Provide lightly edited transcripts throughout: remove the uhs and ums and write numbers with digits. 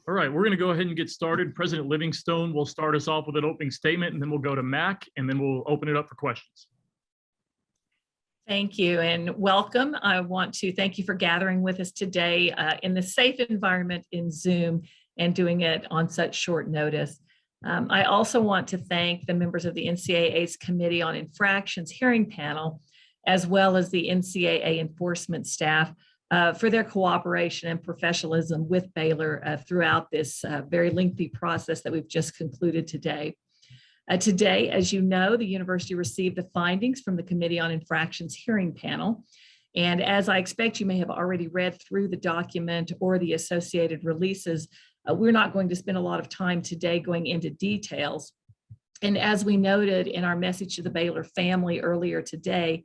All right, we're going to go ahead and get started. President Livingstone will start us off with an opening statement, and then we'll go to Mack, and then we'll open it up for questions. Thank you and welcome. I want to thank you for gathering with us today in the safe environment in Zoom and doing it on such short notice. I also want to thank the members of the NCAA's Committee on Infractions hearing panel, as well as the NCAA enforcement staff for their cooperation and professionalism with Baylor throughout this very lengthy process that we've just concluded today. Today, as you know, the university received the findings from the Committee on Infractions hearing panel. And as I expect you may have already read through the document or the associated releases, we're not going to spend a lot of time today going into details. And as we noted in our message to the Baylor family earlier today,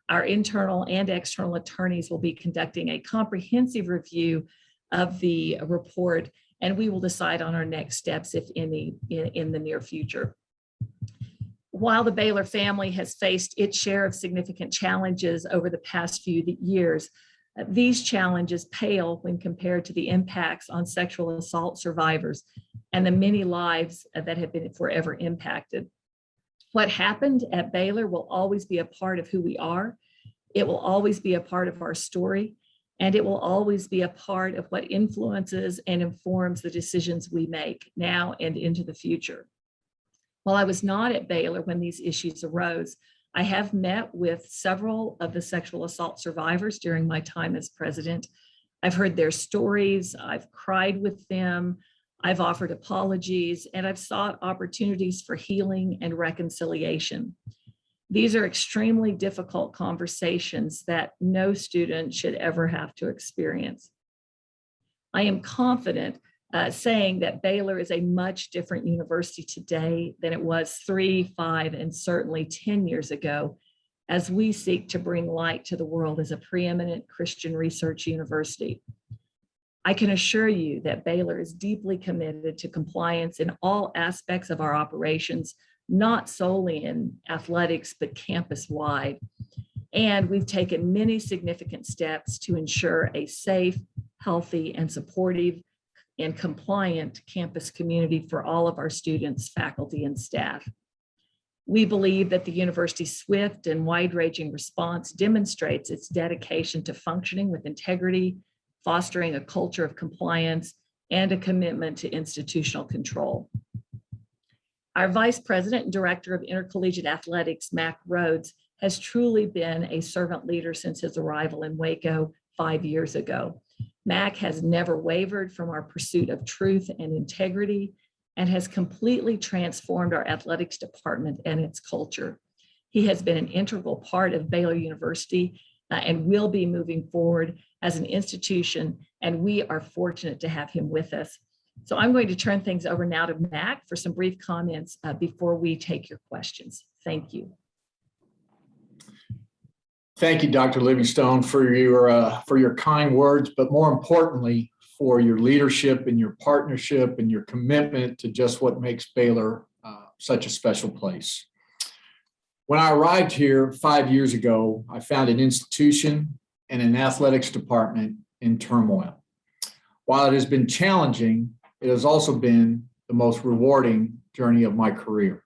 our internal and external attorneys will be conducting a comprehensive review of the report, and we will decide on our next steps, if any, in the near future. While the Baylor family has faced its share of significant challenges over the past few years, these challenges pale when compared to the impacts on sexual assault survivors and the many lives that have been forever impacted. What happened at Baylor will always be a part of who we are. It will always be a part of our story, and it will always be a part of what influences and informs the decisions we make now and into the future. While I was not at Baylor when these issues arose, I have met with several of the sexual assault survivors during my time as president. I've heard their stories, I've cried with them, I've offered apologies, and I've sought opportunities for healing and reconciliation. These are extremely difficult conversations that no student should ever have to experience. I am confident saying that Baylor is a much different university today than it was 3, 5, and certainly 10 years ago, as we seek to bring light to the world as a preeminent Christian research university. I can assure you that Baylor is deeply committed to compliance in all aspects of our operations, not solely in athletics, but campus-wide. And we've taken many significant steps to ensure a safe, healthy, and supportive and compliant campus community for all of our students, faculty, and staff. We believe that the university's swift and wide-ranging response demonstrates its dedication to functioning with integrity, fostering a culture of compliance, and a commitment to institutional control. Our Vice President and Director of Intercollegiate Athletics, Mack Rhoades, has truly been a servant leader since his arrival in Waco 5 years ago. Mack has never wavered from our pursuit of truth and integrity and has completely transformed our athletics department and its culture. He has been an integral part of Baylor University and will be moving forward as an institution, and we are fortunate to have him with us. So I'm going to turn things over now to Mack for some brief comments before we take your questions. Thank you. Thank you, Dr. Livingstone, for your kind words, but more importantly, for your leadership and your partnership and your commitment to just what makes Baylor such a special place. When I arrived here 5 years ago, I found an institution and an athletics department in turmoil. While it has been challenging, it has also been the most rewarding journey of my career.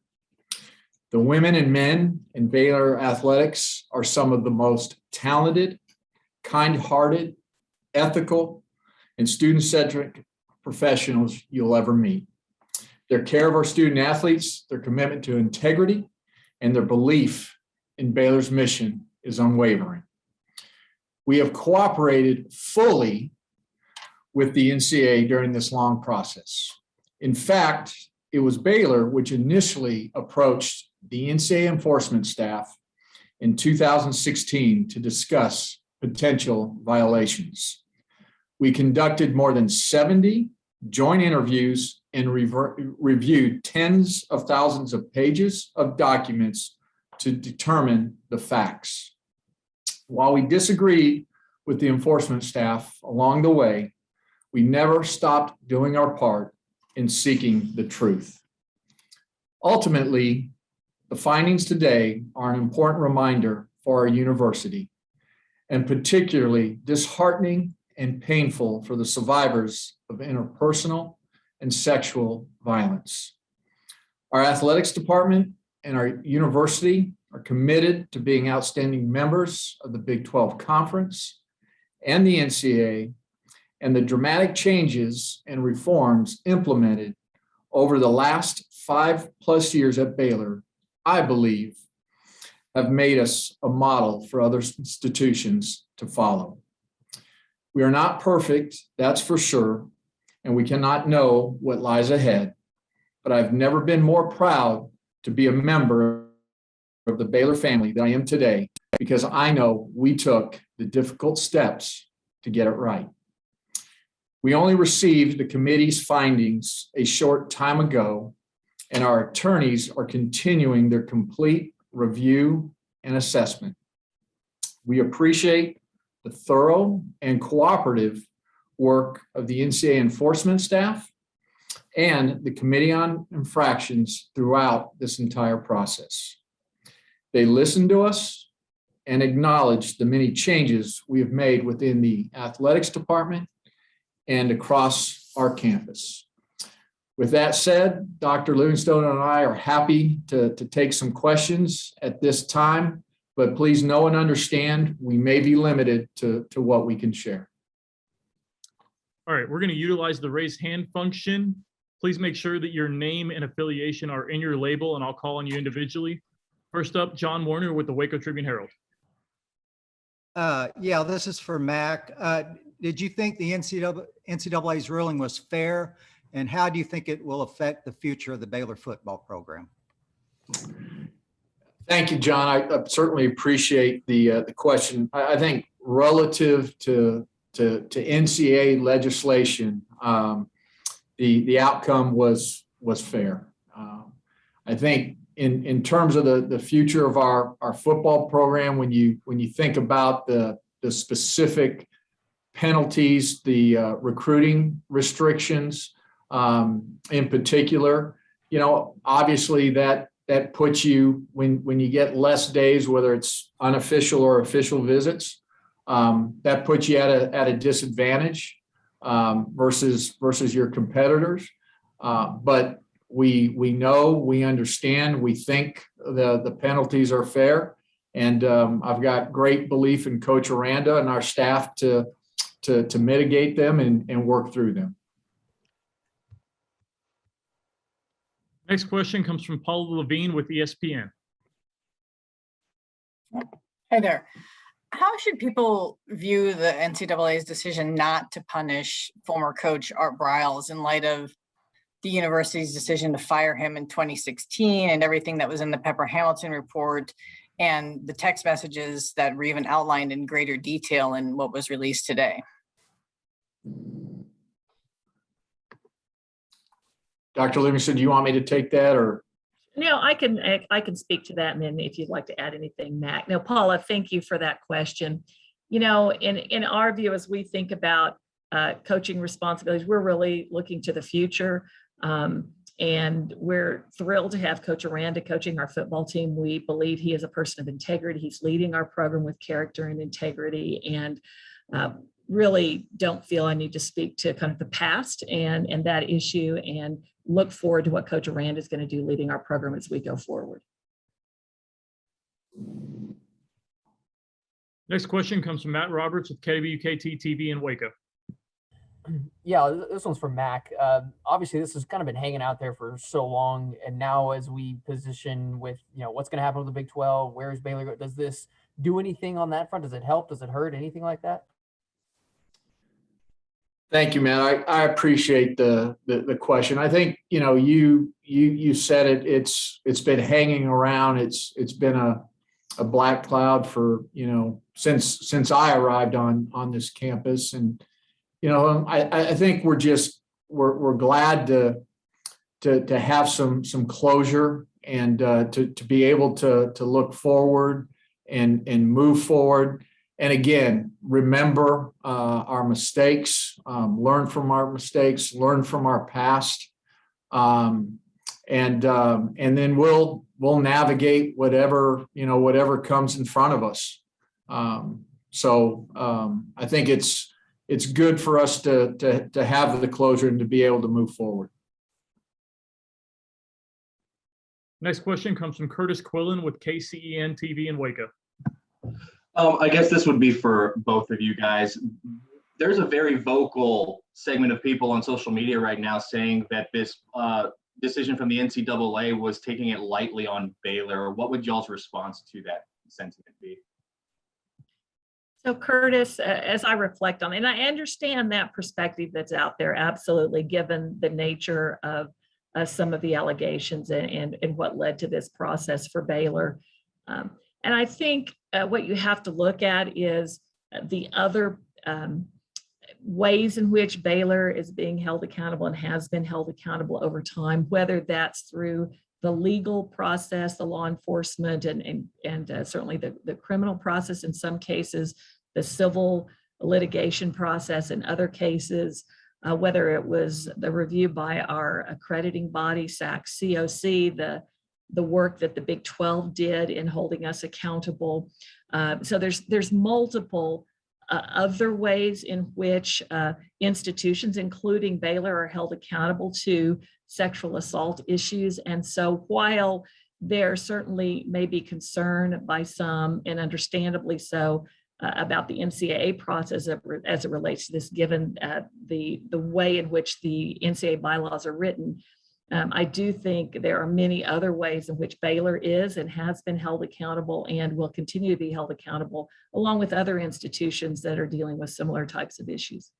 The women and men in Baylor athletics are some of the most talented, kind-hearted, ethical, and student-centric professionals you'll ever meet. Their care of our student athletes, their commitment to integrity, and their belief in Baylor's mission is unwavering. We have cooperated fully with the NCAA during this long process. In fact, it was Baylor which initially approached the NCAA enforcement staff in 2016 to discuss potential violations. We conducted more than 70 joint interviews and reviewed tens of thousands of pages of documents to determine the facts. While we disagreed with the enforcement staff along the way, we never stopped doing our part in seeking the truth. Ultimately, the findings today are an important reminder for our university, and particularly disheartening and painful for the survivors of interpersonal and sexual violence. Our athletics department and our university are committed to being outstanding members of the Big 12 Conference and the NCAA, and the dramatic changes and reforms implemented over the last 5+ years at Baylor, I believe, have made us a model for other institutions to follow. We are not perfect, that's for sure, and we cannot know what lies ahead, but I've never been more proud to be a member of the Baylor family than I am today, because I know we took the difficult steps to get it right. We only received the committee's findings a short time ago, and our attorneys are continuing their complete review and assessment. We appreciate the thorough and cooperative work of the NCAA enforcement staff and the Committee on Infractions throughout this entire process. They listened to us and acknowledged the many changes we have made within the athletics department and across our campus. With that said, Dr. Livingstone and I are happy to take some questions at this time, but please know and understand we may be limited to what we can share. All right, we're going to utilize the raise hand function. Please make sure that your name and affiliation are in your label, and I'll call on you individually. First up, John Warner with the Waco Tribune Herald. Yeah, this is for Mack. Did you think the NCAA's ruling was fair? And how do you think it will affect the future of the Baylor football program? Thank you, John. I certainly appreciate the question. I think relative to NCAA legislation, the outcome was fair. I think in terms of the future of our football program, when you think about the specific penalties, the recruiting restrictions, in particular, obviously that puts you, when you get less days, whether it's unofficial or official visits, that puts you at a disadvantage versus your competitors. But we know, we understand, we think the penalties are fair, and I've got great belief in Coach Aranda and our staff to mitigate them and work through them. Next question comes from Paul Levine with ESPN. Hi there. How should people view the NCAA's decision not to punish former coach Art Briles in light of the university's decision to fire him in 2016 and everything that was in the Pepper Hamilton report and the text messages that were even outlined in greater detail in what was released today? Dr. Livingstone, do you want me to take that, or? No, I can speak to that, and then if you'd like to add anything, Mack. No, Paula, thank you for that question. In our view, as we think about coaching responsibilities, we're really looking to the future, and we're thrilled to have Coach Aranda coaching our football team. We believe he is a person of integrity. He's leading our program with character and integrity, and really don't feel I need to speak to kind of the past and that issue, and look forward to what Coach Aranda is going to do leading our program as we go forward. Next question comes from Matt Roberts with KWKT TV in Waco. Yeah, this one's from Mack. Obviously, this has kind of been hanging out there for so long, and now as we position with what's going to happen with the Big 12, where is Baylor? Does this do anything on that front? Does it help? Does it hurt? Anything like that? Thank you, man. I appreciate the question. I think you said it. It's been hanging around. It's been a black cloud for since I arrived on this campus, and I think we're glad to have some closure and to be able to look forward and move forward. And again, remember our mistakes, learn from our mistakes, learn from our past, and then we'll navigate whatever comes in front of us. So I think it's it's good for us to have the closure and to be able to move forward. Next question comes from Curtis Quillen with KCEN TV in Waco. I guess this would be for both of you guys. There's a very vocal segment of people on social media right now saying that this decision from the NCAA was taking it lightly on Baylor. What would y'all's response to that sentiment be? So Curtis, as I reflect on, and I understand that perspective that's out there, absolutely, given the nature of some of the allegations and what led to this process for Baylor. And I think what you have to look at is the other ways in which Baylor is being held accountable and has been held accountable over time, whether that's through the legal process, the law enforcement, and certainly the criminal process in some cases, the civil litigation process in other cases, whether it was the review by our accrediting body, SAC COC, the work that the Big 12 did in holding us accountable. So there's multiple other ways in which institutions, including Baylor, are held accountable to sexual assault issues. And so while there certainly may be concern by some, and understandably so, about the NCAA process as it relates to this, given the way in which the NCAA bylaws are written, I do think there are many other ways in which Baylor is and has been held accountable and will continue to be held accountable, along with other institutions that are dealing with similar types of issues.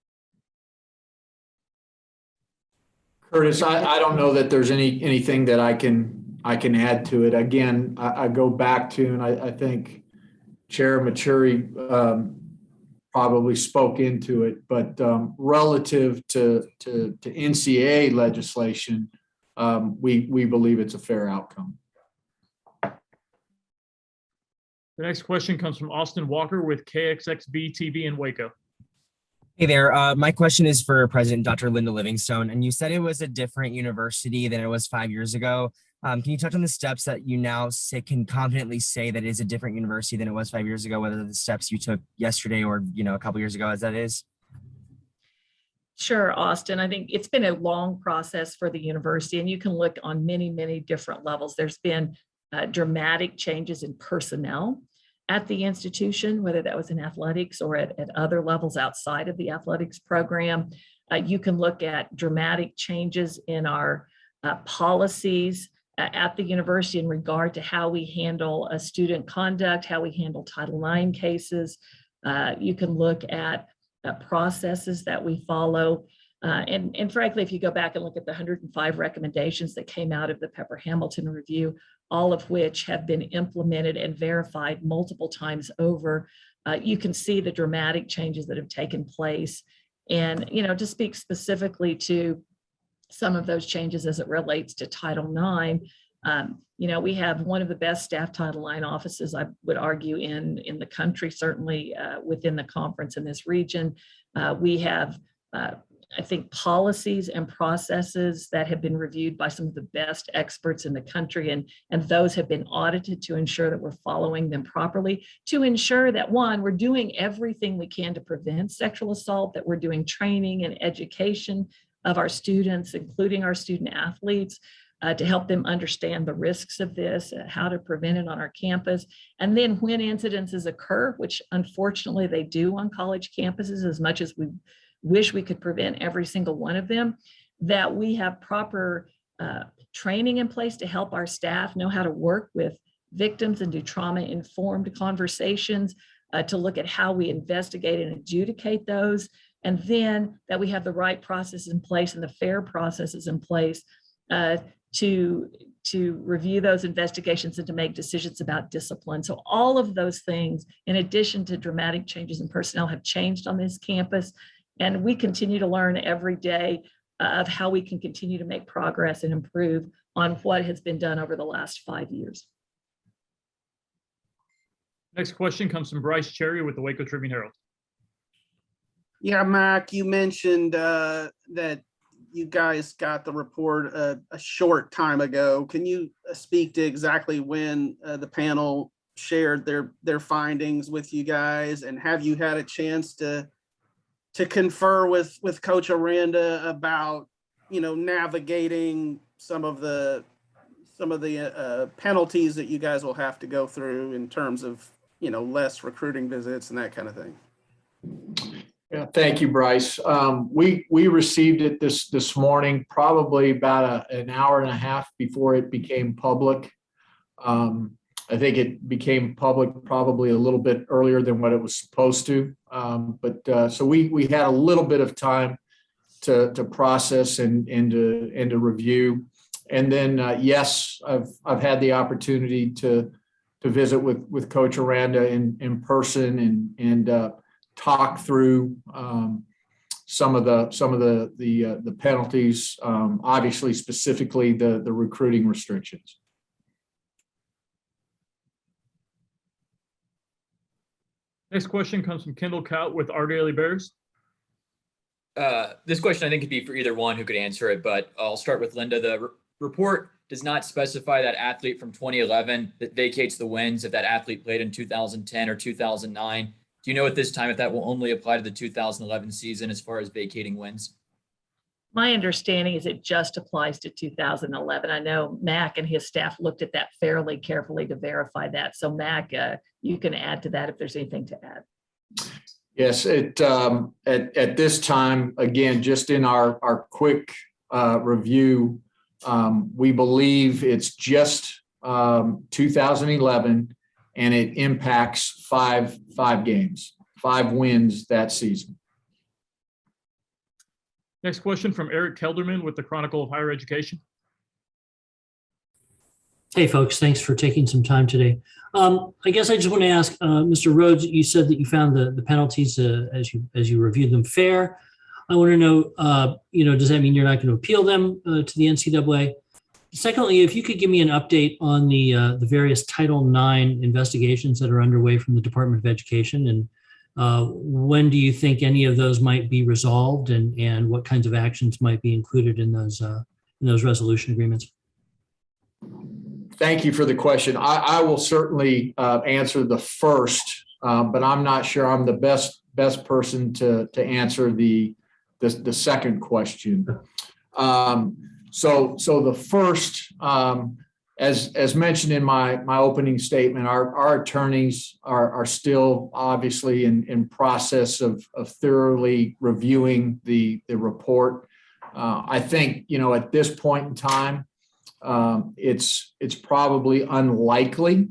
Curtis, I don't know that there's anything that I can add to it. Again, I go back to, and I think Chair Maturi probably spoke into it, but relative to NCAA legislation, we believe it's a fair outcome. The next question comes from Austin Walker with KXXB TV in Waco. Hey there. My question is for President Dr. Linda Livingstone, and you said it was a different university than it was 5 years ago. Can you touch on the steps that you now can confidently say that it is a different university than it was 5 years ago, whether the steps you took yesterday or, a couple years ago as that is? Sure, Austin. I think it's been a long process for the university, and you can look on many, many different levels. There's been dramatic changes in personnel at the institution, whether that was in athletics or at other levels outside of the athletics program. You can look at dramatic changes in our policies at the university in regard to how we handle student conduct, how we handle Title IX cases. You can look at processes that we follow. And frankly, if you go back and look at the 105 recommendations that came out of the Pepper-Hamilton review, all of which have been implemented and verified multiple times over, you can see the dramatic changes that have taken place. And, to speak specifically to some of those changes as it relates to Title IX, we have one of the best staff Title IX offices, I would argue, in the country, certainly within the conference in this region. We have, I think, policies and processes that have been reviewed by some of the best experts in the country, and those have been audited to ensure that we're following them properly, to ensure that, one, we're doing everything we can to prevent sexual assault, that we're doing training and education of our students, including our student athletes, to help them understand the risks of this, how to prevent it on our campus. And then when incidences occur, which unfortunately they do on college campuses, as much as we wish we could prevent every single one of them, that we have proper training in place to help our staff know how to work with victims and do trauma-informed conversations, to look at how we investigate and adjudicate those, and then that we have the right processes in place and the fair processes in place to review those investigations and to make decisions about discipline. So all of those things, in addition to dramatic changes in personnel, have changed on this campus. And we continue to learn every day of how we can continue to make progress and improve on what has been done over the last 5 years. Next question comes from Bryce Cherry with the Waco Tribune Herald. Yeah, Mack, you mentioned that you guys got the report a short time ago. Can you speak to exactly when the panel shared their findings with you guys, and have you had a chance to to confer with Coach Aranda about, navigating some of the penalties that you guys will have to go through in terms of, less recruiting visits and that kind of thing. Yeah, thank you, Bryce. We received it this morning, probably about an hour and a half before it became public. I think it became public probably a little bit earlier than what it was supposed to. So we had a little bit of time to process and to review. And then yes, I've had the opportunity to visit with Coach Aranda in person and talk through some of the penalties, obviously specifically the recruiting restrictions. Next question comes from Kendall Cout with Our Daily Bears. This question I think could be for either one who could answer it, but I'll start with Linda. The report does not specify that athlete from 2011 that vacates the wins if that athlete played in 2010 or 2009. Do you know at this time if that will only apply to the 2011 season as far as vacating wins? My understanding is it just applies to 2011. I know Mack and his staff looked at that fairly carefully to verify that. So Mack, you can add to that if there's anything to add. Yes, at this time, again, just in our quick review, we believe it's just 2011, and it impacts five games, 5 wins that season. Next question from Eric Kelderman with the Chronicle of Higher Education. Hey, folks, thanks for taking some time today. I guess I just want to ask, Mr. Rhoades, you said that you found the penalties as you reviewed them fair. I want to know, does that mean you're not going to appeal them to the NCAA? Secondly, if you could give me an update on the various Title IX investigations that are underway from the Department of Education, and when do you think any of those might be resolved, and what kinds of actions might be included in those resolution agreements? Thank you for the question. I will certainly answer the first, but I'm not sure I'm the best person to answer the second question. So the first, as mentioned in my opening statement, our attorneys are still obviously in process of thoroughly reviewing the report. I think, at this point in time, it's probably unlikely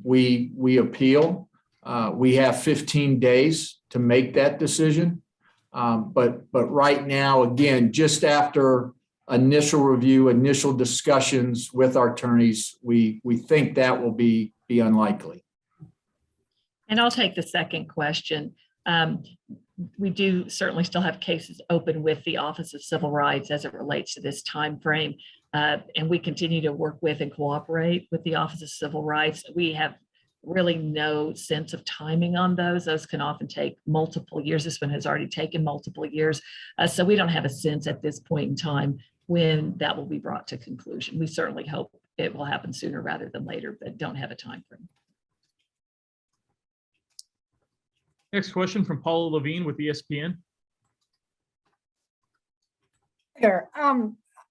we appeal. We have 15 days to make that decision. But right now, again, just after initial review, initial discussions with our attorneys, we think that will be unlikely. And I'll take the second question. We do certainly still have cases open with the Office of Civil Rights as it relates to this time frame. And we continue to work with and cooperate with the Office of Civil Rights. We have really no sense of timing on those. Those can often take multiple years. This one has already taken multiple years. So we don't have a sense at this point in time when that will be brought to conclusion. We certainly hope it will happen sooner rather than later, but don't have a time frame. Next question from Paula Levine with ESPN. Sure.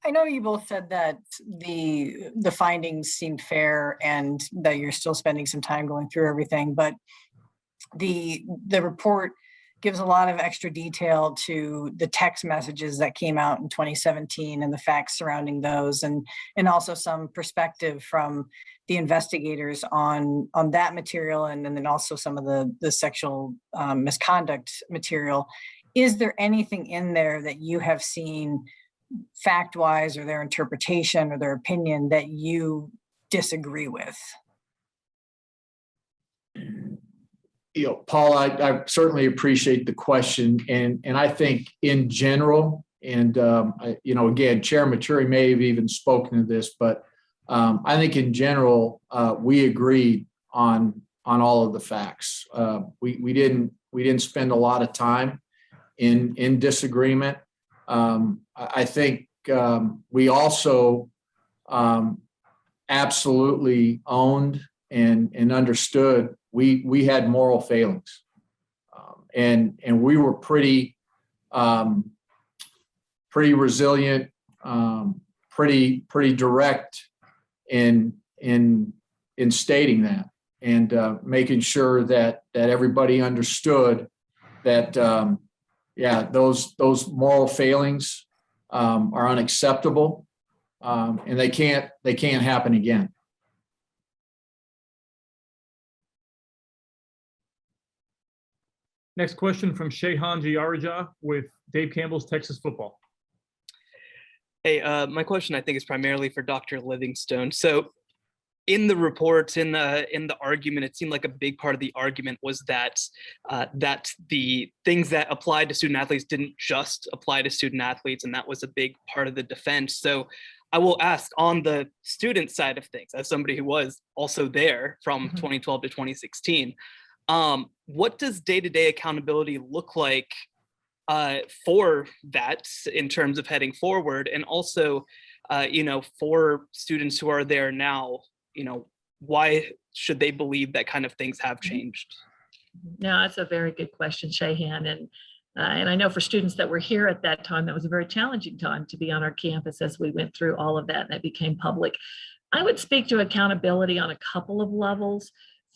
I know you both said that the findings seemed fair and that you're still spending some time going through everything, but the report gives a lot of extra detail to the text messages that came out in 2017 and the facts surrounding those, and also some perspective from the investigators on that material, and then also some of the sexual misconduct material. Is there anything in there that you have seen fact-wise, or their interpretation or their opinion, that you disagree with? Paul, I certainly appreciate the question, and I think in general, and again, Chair Maturi may have even spoken to this, but I think in general we agreed on all of the facts. We didn't spend a lot of time in disagreement. I think we also absolutely owned and understood we had moral failings. and we were pretty resilient, pretty direct in stating that, and making sure that everybody understood that those moral failings are unacceptable, and they can't happen again. Next question from Shehan Giarja with Dave Campbell's Texas Football. Hey, my question I think is primarily for Dr. Livingstone. So in the reports, in the argument, it seemed like a big part of the argument was that that the things that applied to student athletes didn't just apply to student athletes, and that was a big part of the defense. So I will ask, on the student side of things, as somebody who was also there from 2012 to 2016, what does day-to-day accountability look like for that in terms of heading forward? And also, for students who are there now, why should they believe that kind of things have changed? No, that's a very good question, Shehan. And I know for students that were here at that time, that was a very challenging time to be on our campus as we went through all of that and that became public. I would speak to accountability on a couple of levels.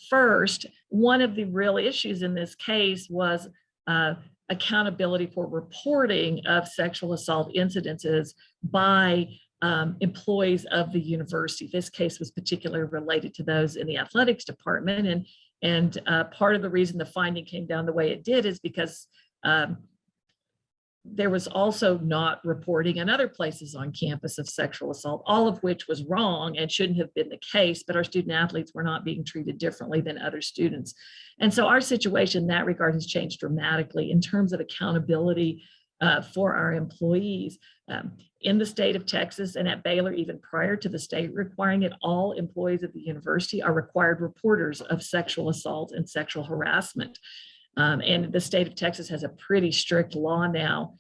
First, one of the real issues in this case was accountability for reporting of sexual assault incidences by employees of the university. This case was particularly related to those in the athletics department. And part of the reason the finding came down the way it did is because there was also not reporting in other places on campus of sexual assault, all of which was wrong and shouldn't have been the case, but our student athletes were not being treated differently than other students. And so our situation in that regard has changed dramatically in terms of accountability for our employees. In the state of Texas and at Baylor, even prior to the state requiring it, all employees of the university are required reporters of sexual assault and sexual harassment. And the state of Texas has a pretty strict law now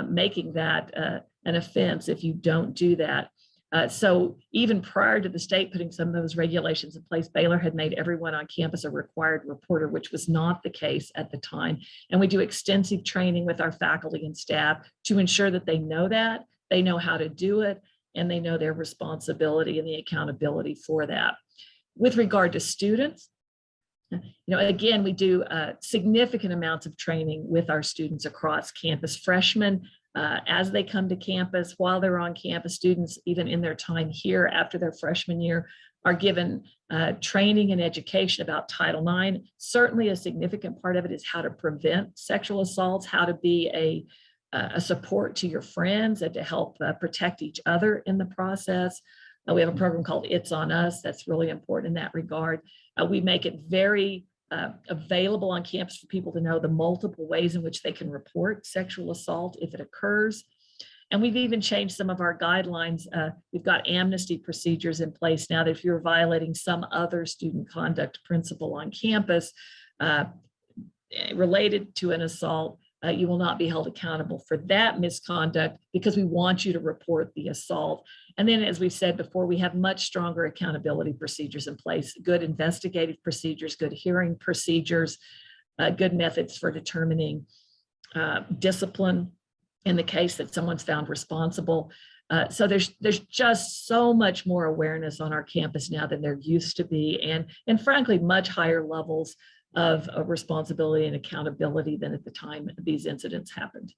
making that an offense if you don't do that. So even prior to the state putting some of those regulations in place, Baylor had made everyone on campus a required reporter, which was not the case at the time. And we do extensive training with our faculty and staff to ensure that they know that, they know how to do it, and they know their responsibility and the accountability for that. With regard to students, again, we do significant amounts of training with our students across campus. Freshmen, as they come to campus, while they're on campus, students, even in their time here after their freshman year, are given training and education about Title IX. Certainly a significant part of it is how to prevent sexual assaults, how to be a support to your friends and to help protect each other in the process. We have a program called It's On Us that's really important in that regard. We make it very available on campus for people to know the multiple ways in which they can report sexual assault if it occurs. And we've even changed some of our guidelines. We've got amnesty procedures in place now that if you're violating some other student conduct principle on campus related to an assault, you will not be held accountable for that misconduct because we want you to report the assault. And then, as we've said before, we have much stronger accountability procedures in place, good investigative procedures, good hearing procedures, good methods for determining discipline in the case that someone's found responsible. So there's just so much more awareness on our campus now than there used to be, and frankly, much higher levels of responsibility and accountability than at the time these incidents happened.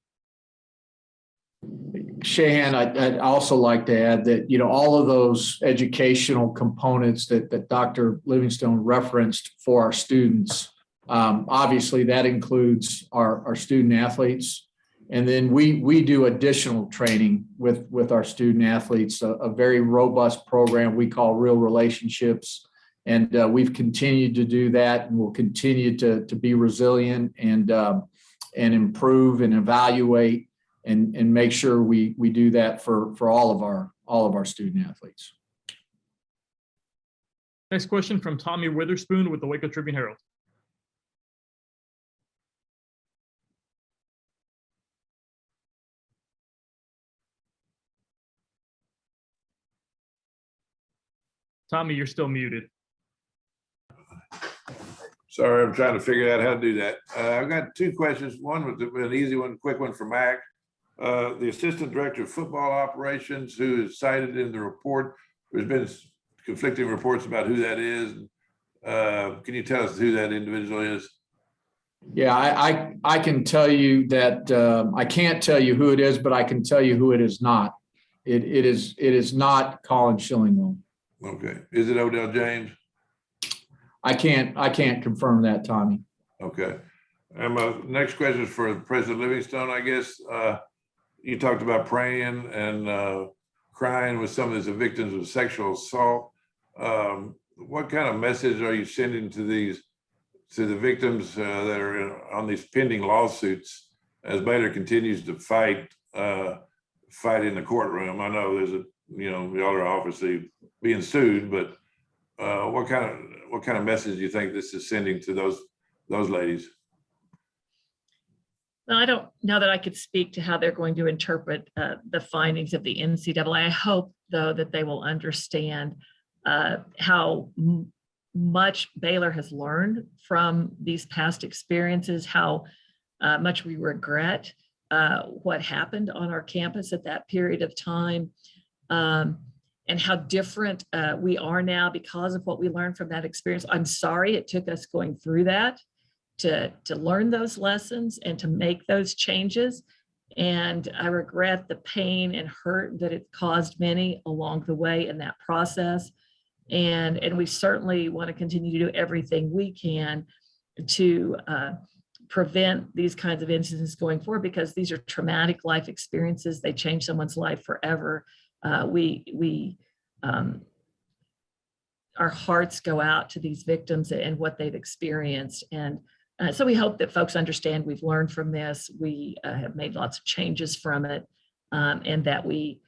Shehan, I'd also like to add that, all of those educational components that Dr. Livingstone referenced for our students, obviously that includes our student athletes. And then we do additional training with our student athletes, a very robust program we call Real Relationships. And we've continued to do that, and we'll continue to be resilient and improve and evaluate and make sure we do that for all of our student athletes. Next question from Tommy Witherspoon with the Waco Tribune Herald. Tommy, you're still muted. Sorry, I'm trying to figure out how to do that. I've got two questions. One was an easy one, quick one for Mack. The Assistant Director of Football Operations, who is cited in the report, there's been conflicting reports about who that is. Can you tell us who that individual is? Yeah, I can tell you that I can't tell you who it is, but I can tell you who it is not. It is not Colin Shillingworth. Okay. Is it Odell James? I can't confirm that, Tommy. Okay. And my next question is for President Livingstone, I guess. You talked about praying and crying with some of the victims of sexual assault. What kind of message are you sending to the victims that are on these pending lawsuits as Baylor continues to fight in the courtroom? I know there's y'all are obviously being sued, but what kind of message do you think this is sending to those ladies? Well, I don't know that I could speak to how they're going to interpret the findings of the NCAA. I hope, though, that they will understand how much Baylor has learned from these past experiences, how much we regret what happened on our campus at that period of time, and how different we are now because of what we learned from that experience. I'm sorry it took us going through that to learn those lessons and to make those changes. And I regret the pain and hurt that it caused many along the way in that process. And we certainly want to continue to do everything we can to prevent these kinds of incidents going forward, because these are traumatic life experiences. They change someone's life forever. Our hearts go out to these victims and what they've experienced. And so we hope that folks understand we've learned from this. We have made lots of changes from it, and that we,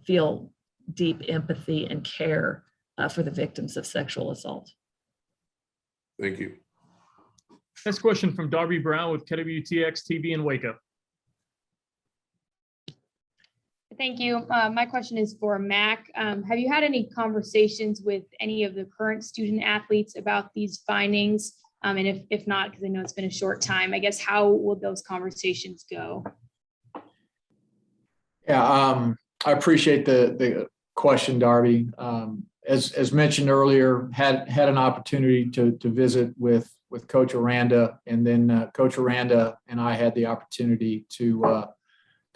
feel deep empathy and care for the victims of sexual assault. Thank you. Next question from Darby Brown with KWTX TV in Waco. Thank you. My question is for Mack. Have you had any conversations with any of the current student athletes about these findings? And if not, because I know it's been a short time, I guess, how will those conversations go? Yeah, I appreciate the question, Darby. As mentioned earlier, had an opportunity to visit with Coach Aranda, and then Coach Aranda and I had the opportunity to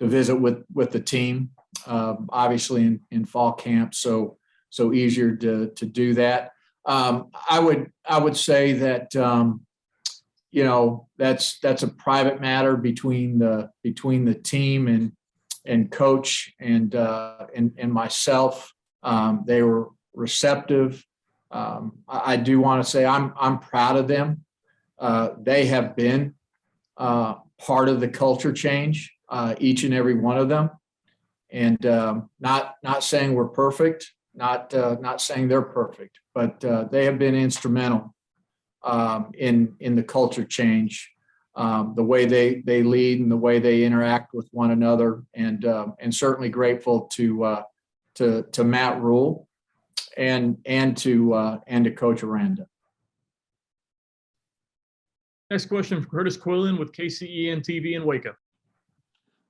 visit with the team, obviously in fall camp, so easier to do that. I would say that that's a private matter between the team and coach and myself. They were receptive. I do want to say I'm proud of them. They have been part of the culture change, each and every one of them, and not saying we're perfect, not saying they're perfect, but they have been instrumental in the culture change, the way they lead and the way they interact with one another, and certainly grateful to Matt Rule and to Coach Aranda. Next question from Curtis Quillen with KCEN TV in Waco.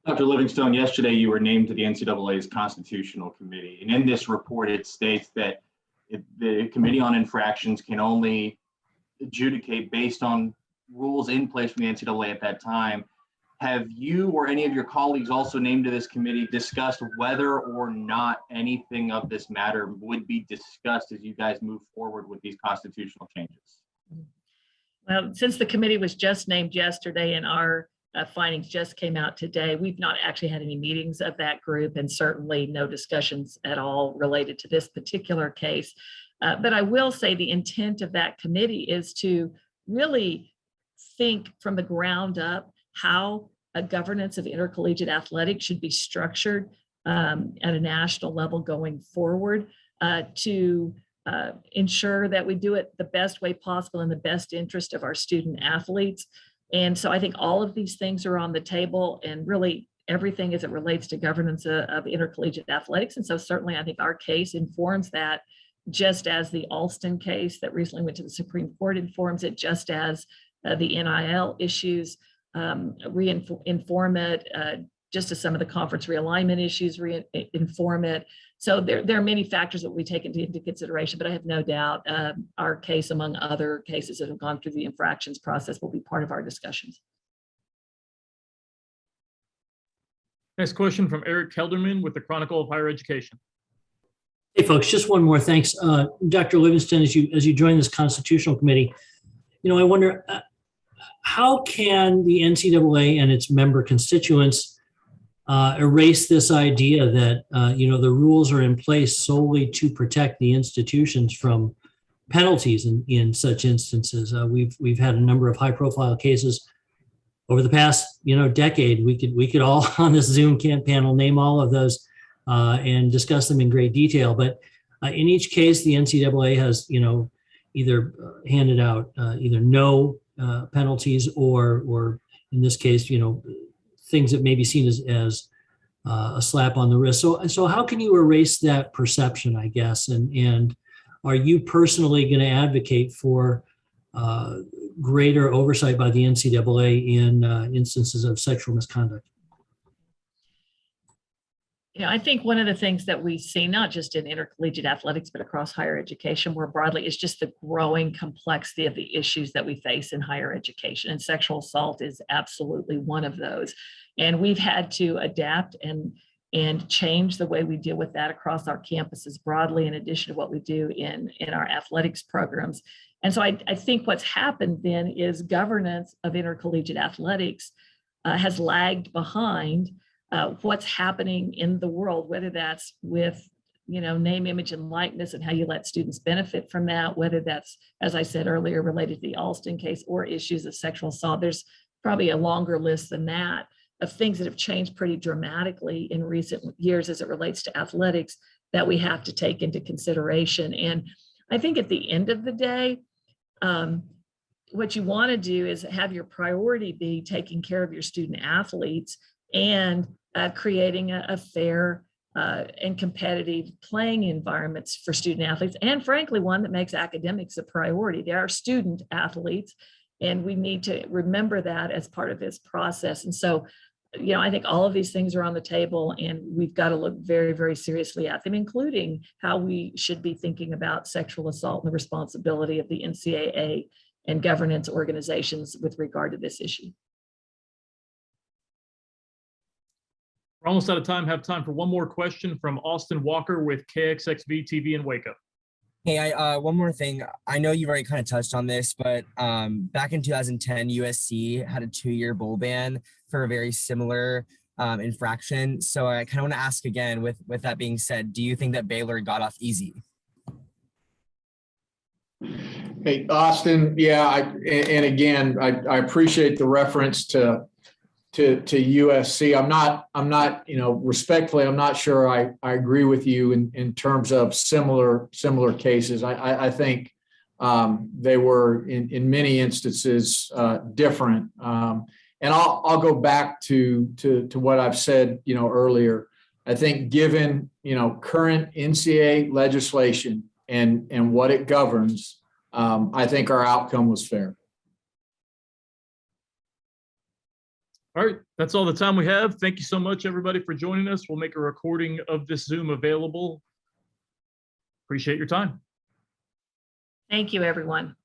Dr. Livingstone, yesterday you were named to the NCAA's Constitutional Committee. And in this report, it states that the Committee on Infractions can only adjudicate based on rules in place from the NCAA at that time. Have you or any of your colleagues also named to this committee discussed whether or not anything of this matter would be discussed as you guys move forward with these constitutional changes? Well, since the committee was just named yesterday and our findings just came out today, we've not actually had any meetings of that group, and certainly no discussions at all related to this particular case. But I will say the intent of that committee is to really think from the ground up how a governance of intercollegiate athletics should be structured at a national level going forward, to ensure that we do it the best way possible in the best interest of our student athletes. And so I think all of these things are on the table, and really everything as it relates to governance of intercollegiate athletics. And so certainly I think our case informs that just as the Alston case that recently went to the Supreme Court informs it, just as the NIL issues inform it, just as some of the conference realignment issues inform it. So there are many factors that we take into consideration, but I have no doubt our case, among other cases that have gone through the infractions process, will be part of our discussions. Next question from Eric Kelderman with the Chronicle of Higher Education. Hey, folks, just one more. Thanks. Dr. Livingstone, as you join this constitutional committee, I wonder how can the NCAA and its member constituents erase this idea that, the rules are in place solely to protect the institutions from penalties in such instances. We've had a number of high profile cases over the past, decade. We could all on this Zoom panel name all of those and discuss them in great detail. But in each case, the NCAA has, either handed out either no penalties or in this case, things that may be seen as a slap on the wrist. So how can you erase that perception, I guess? And are you personally going to advocate for greater oversight by the NCAA in instances of sexual misconduct? I think one of the things that we see, not just in intercollegiate athletics, but across higher education more broadly, is just the growing complexity of the issues that we face in higher education. And sexual assault is absolutely one of those. And we've had to adapt and change the way we deal with that across our campuses broadly, in addition to what we do in our athletics programs. And so I think what's happened then is governance of intercollegiate athletics has lagged behind what's happening in the world, whether that's with, name, image, and likeness and how you let students benefit from that, whether that's, as I said earlier, related to the Alston case or issues of sexual assault. There's probably a longer list than that of things that have changed pretty dramatically in recent years as it relates to athletics that we have to take into consideration. And I think at the end of the day, what you want to do is have your priority be taking care of your student athletes and creating a fair and competitive playing environments for student athletes, and frankly, one that makes academics a priority. They are student athletes, and we need to remember that as part of this process. And so, I think all of these things are on the table, and we've got to look very, very seriously at them, including how we should be thinking about sexual assault and the responsibility of the NCAA and governance organizations with regard to this issue. We're almost out of time. Have time for one more question from Austin Walker with KXXV TV in Waco. Hey, one more thing. I know you've already kind of touched on this, but back in 2010, USC had a 2-year bowl ban for a very similar infraction. So I kind of want to ask again, with that being said, do you think that Baylor got off easy? Hey, Austin, yeah, and again, I appreciate the reference to USC. I'm not, respectfully, I'm not sure I agree with you in terms of similar cases. I think they were in many instances different. And I'll go back to what I've said, earlier. I think given, current NCAA legislation and what it governs, I think our outcome was fair. All right, that's all the time we have. Thank you so much, everybody, for joining us. We'll make a recording of this Zoom available. Appreciate your time. Thank you, everyone.